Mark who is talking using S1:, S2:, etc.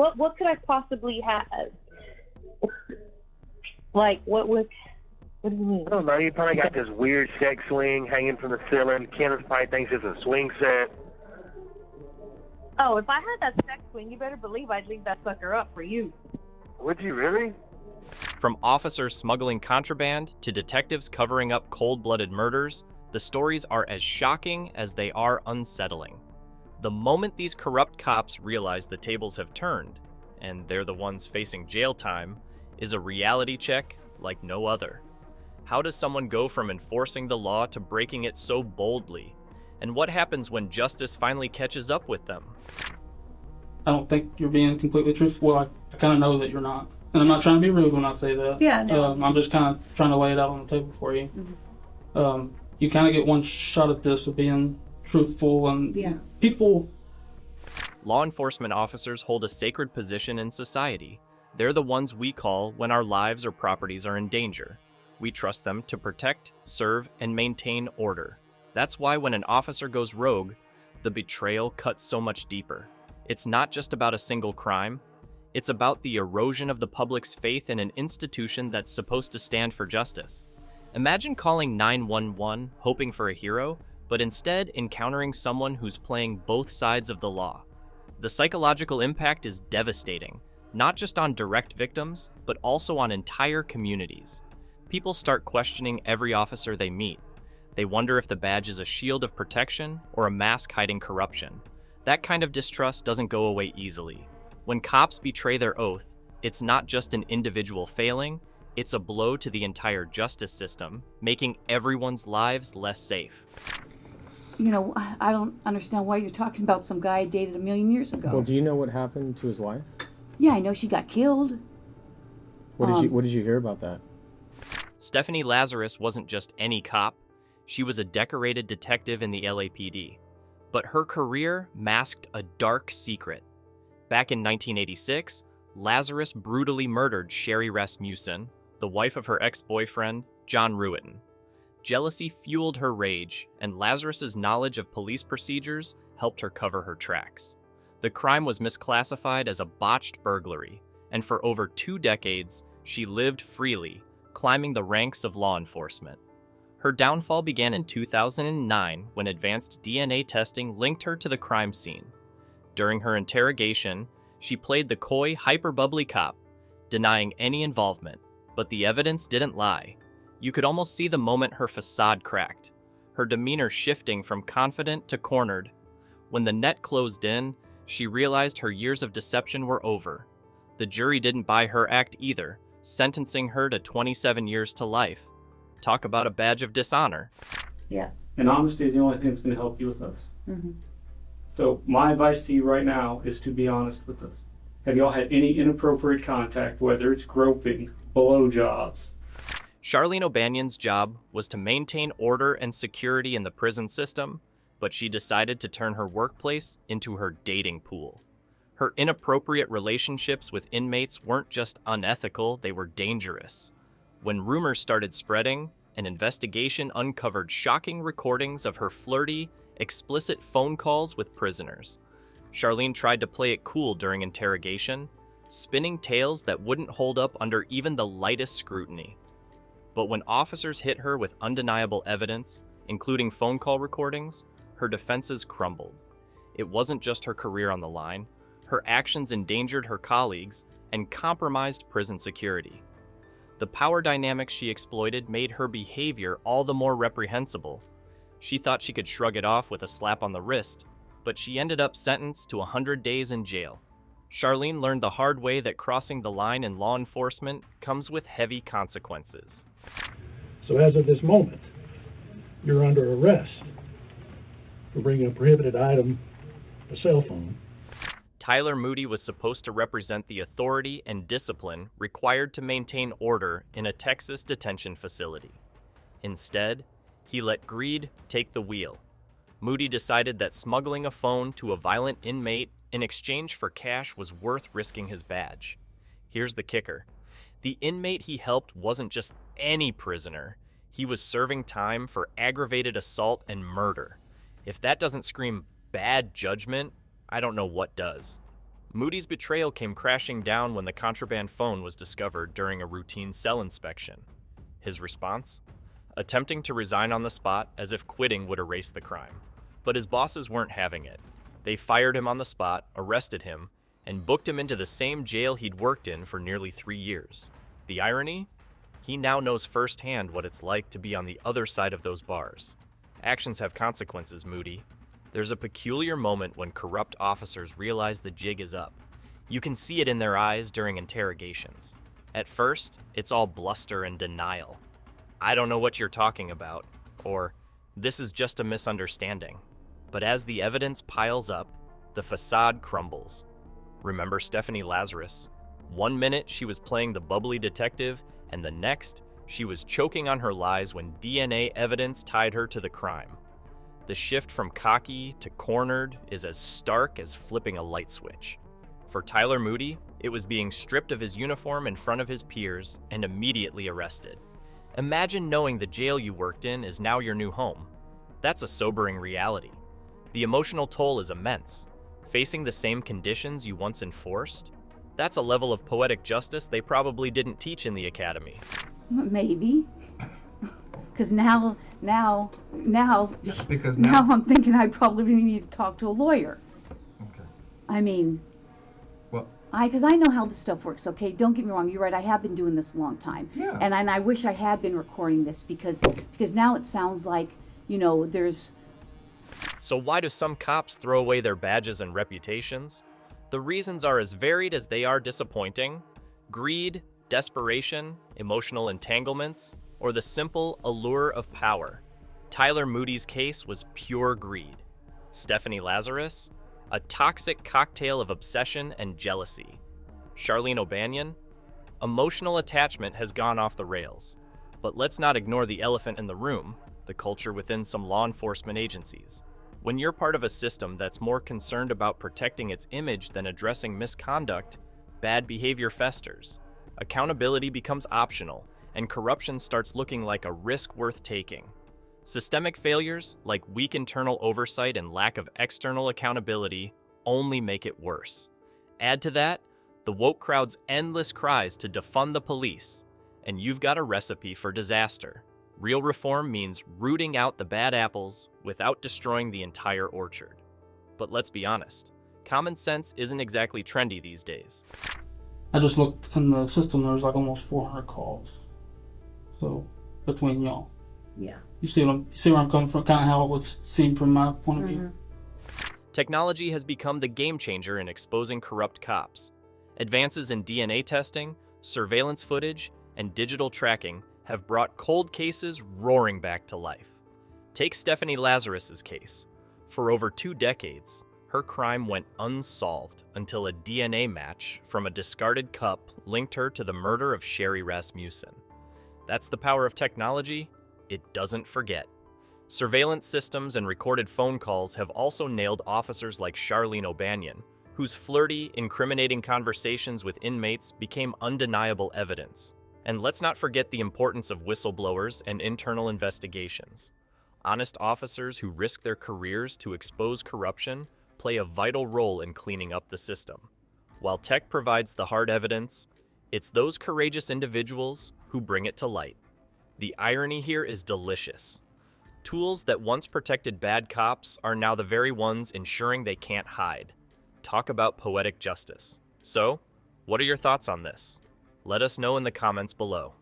S1: What could I possibly have? Like, what do you mean?
S2: I don't know. You probably got this weird sex swing hanging from the ceiling. Kenneth probably thinks it's a swing set.
S1: Oh, if I had that sex swing, you better believe I'd leave that sucker up for you.
S2: Would you really?
S3: From officers smuggling contraband to detectives covering up cold-blooded murders, the stories are as shocking as they are unsettling. The moment these corrupt cops realize the tables have turned, and they're the ones facing jail time, is a reality check like no other. How does someone go from enforcing the law to breaking it so boldly? And what happens when justice finally catches up with them?
S4: I don't think you're being completely truthful. Well, I kind of know that you're not. And I'm not trying to be rude when I say that.
S5: Yeah, no.
S4: I'm just kind of trying to lay it out on the table for you. Mm-hmm. You kind of get one shot at this of being truthful, and people...
S3: Law enforcement officers hold a sacred position in society. They're the ones we call when our lives or properties are in danger. We trust them to protect, serve, and maintain order. That's why when an officer goes rogue, the betrayal cuts so much deeper. It's not just about a single crime. It's about the erosion of the public's faith in an institution that's supposed to stand for justice. Imagine calling 911 hoping for a hero, but instead encountering someone who's playing both sides of the law. The psychological impact is devastating, not just on direct victims, but also on entire communities. People start questioning every officer they meet. They wonder if the badge is a shield of protection or a mask hiding corruption. That kind of distrust doesn't go away easily. When cops betray their oath, it's not just an individual failing, it's a blow to the entire justice system, making everyone's lives less safe.
S5: You know, I don't understand why you're talking about some guy I dated 1,000,000 years ago.
S6: Well, do you know what happened to his wife?
S5: Yeah, I know she got killed.
S6: What did you hear about that?
S3: Stephanie Lazarus wasn't just any cop. She was a decorated detective in the LAPD. But her career masked a dark secret. Back in 1986, Lazarus brutally murdered Sherry Rasmussen, the wife of her ex-boyfriend, John Ruetten. Jealousy fueled her rage, and Lazarus's knowledge of police procedures helped her cover her tracks. The crime was misclassified as a botched burglary, and for over 2 decades, she lived freely, climbing the ranks of law enforcement. Her downfall began in 2009 when advanced DNA testing linked her to the crime scene. During her interrogation, she played the coy, hyper-bubbly cop, denying any involvement, but the evidence didn't lie. You could almost see the moment her facade cracked, her demeanor shifting from confident to cornered. When the net closed in, she realized her years of deception were over. The jury didn't buy her act either, sentencing her to 27 years to life. Talk about a badge of dishonor.
S5: Yeah.
S4: And honesty is the only thing that's going to help you with this.
S5: Mm-hmm.
S4: So my advice to you right now is to be honest with us. Have y'all had any inappropriate contact, whether it's groping, blowjobs?
S3: Charlene O'Banion's job was to maintain order and security in the prison system, but she decided to turn her workplace into her dating pool. Her inappropriate relationships with inmates weren't just unethical, they were dangerous. When rumors started spreading, an investigation uncovered shocking recordings of her flirty, explicit phone calls with prisoners. Charlene tried to play it cool during interrogation, spinning tales that wouldn't hold up under even the lightest scrutiny. But when officers hit her with undeniable evidence, including phone call recordings, her defenses crumbled. It wasn't just her career on the line. Her actions endangered her colleagues and compromised prison security. The power dynamics she exploited made her behavior all the more reprehensible. She thought she could shrug it off with a slap on the wrist, but she ended up sentenced to 100 days in jail. Charlene learned the hard way that crossing the line in law enforcement comes with heavy consequences.
S7: So as of this moment, you're under arrest for bringing a prohibited item, a cell phone.
S3: Tyler Moody was supposed to represent the authority and discipline required to maintain order in a Texas detention facility. Instead, he let greed take the wheel. Moody decided that smuggling a phone to a violent inmate in exchange for cash was worth risking his badge. Here's the kicker. The inmate he helped wasn't just any prisoner. He was serving time for aggravated assault and murder. If that doesn't scream bad judgment, I don't know what does. Moody's betrayal came crashing down when the contraband phone was discovered during a routine cell inspection. His response? Attempting to resign on the spot as if quitting would erase the crime. But his bosses weren't having it. They fired him on the spot, arrested him, and booked him into the same jail he'd worked in for nearly 3 years. The irony? He now knows firsthand what it's like to be on the other side of those bars. Actions have consequences, Moody. There's a peculiar moment when corrupt officers realize the jig is up. You can see it in their eyes during interrogations. At first, it's all bluster and denial. I don't know what you're talking about, or this is just a misunderstanding. But as the evidence piles up, the facade crumbles. Remember Stephanie Lazarus? One minute she was playing the bubbly detective, and the next, she was choking on her lies when DNA evidence tied her to the crime. The shift from cocky to cornered is as stark as flipping a light switch. For Tyler Moody, it was being stripped of his uniform in front of his peers and immediately arrested. Imagine knowing the jail you worked in is now your new home. That's a sobering reality. The emotional toll is immense. Facing the same conditions you once enforced? That's a level of poetic justice they probably didn't teach in the academy.
S5: Maybe. Because now
S8: Because
S5: I'm thinking I probably need to talk to a lawyer.
S8: Okay.
S5: I mean,
S8: Well,
S5: because I know how this stuff works, okay? Don't get me wrong, you're right, I have been doing this a long time.
S8: Yeah.
S5: And I wish I had been recording this because now it sounds like, there's...
S3: So why do some cops throw away their badges and reputations? The reasons are as varied as they are disappointing. Greed, desperation, emotional entanglements, or the simple allure of power. Tyler Moody's case was pure greed. Stephanie Lazarus? A toxic cocktail of obsession and jealousy. Charlene O'Banion? Emotional attachment has gone off the rails. But let's not ignore the elephant in the room, the culture within some law enforcement agencies. When you're part of a system that's more concerned about protecting its image than addressing misconduct, bad behavior festers. Accountability becomes optional, and corruption starts looking like a risk worth taking. Systemic failures, like weak internal oversight and lack of external accountability, only make it worse. Add to that, the woke crowd's endless cries to defund the police, and you've got a recipe for disaster. Real reform means rooting out the bad apples without destroying the entire orchard. But let's be honest, common sense isn't exactly trendy these days.
S9: I just looked in the system, there was like almost 400 calls. So, between y'all.
S5: Yeah.
S9: You see where I'm coming from, kind of how it would seem from my point of view.
S3: Technology has become the game changer in exposing corrupt cops. Advances in DNA testing, surveillance footage, and digital tracking have brought cold cases roaring back to life. Take Stephanie Lazarus's case. For over 2 decades, her crime went unsolved until a DNA match from a discarded cup linked her to the murder of Sherry Rasmussen. That's the power of technology. It doesn't forget. Surveillance systems and recorded phone calls have also nailed officers like Charlene O'Banion, whose flirty, incriminating conversations with inmates became undeniable evidence. And let's not forget the importance of whistleblowers and internal investigations. Honest officers who risk their careers to expose corruption play a vital role in cleaning up the system. While tech provides the hard evidence, it's those courageous individuals who bring it to light. The irony here is delicious. Tools that once protected bad cops are now the very ones ensuring they can't hide. Talk about poetic justice. So, what are your thoughts on this? Let us know in the comments below.